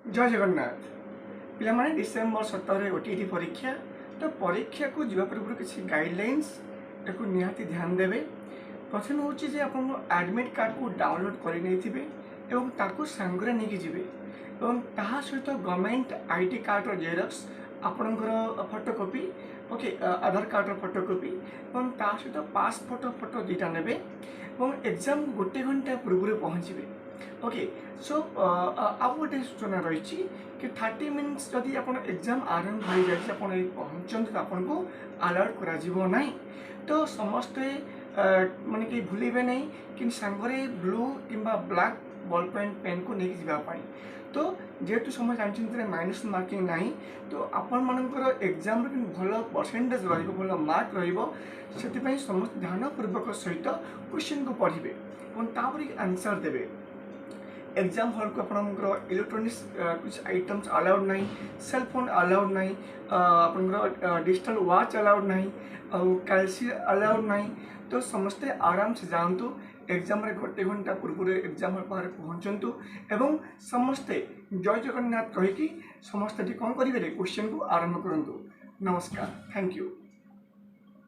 जय Jagannath पिलामाने December 17 OTT परीक्षा तो परीक्षा को जीवा पूर्व किसी गाइडलाइंस को निहाती ध्यान देवे। प्रथम हूँ जे आप एडमिट कार्ड को डाउनलोड कर सांगरे नहीं जी सहित गवर्नमेंट आईडी कार्ड जेरक्स आपणकर फोटोकॉपी ओके आधार कार्ड फोटोकॉपी और सहित पासपोर्ट फोटो दुईटा ने एग्जाम गोटे घंटा पूर्व पहुँचे। ओके सो आउ गोटे सूचना रही कि 30 मिनिट्स जदि आप एग्जाम आरंभ हो जाए पहुँचते तो आपन को अलर्ट करा तो समस्ते माने कि भूलिबे नहीं कि सांगरे ब्लू किंबा ब्लैक बॉल पेन को लेकिन जावाई। तो जेहेतु समय जानते माइनस मार्किंग ना तो आपण मानकर एग्जाम भल परसेंटेज भल मार्क रही समस्त ध्यानपूर्वक सहित क्वेश्चन को पढ़े और आंसर देवे। एग्जाम हॉल को आपंकर इलेक्ट्रोनिक्स कुछ आइटम्स अलाउड नहीं, सेल फोन अलाउड नहीं, आपंकर डिजिटल वॉच अलाउड नहीं, कैल्सी अलाउड नहीं। तो समस्ते आराम से जातु एग्जाम रे गोटे घंटा पूर्व एग्जाम हॉल पाखे पहुँचतु एवं समस्ते जय जगन्नाथ कहीकि समस्ते कौन करेंगे क्वेश्चन को आरंभ करूँ। नमस्कार, थैंक यू।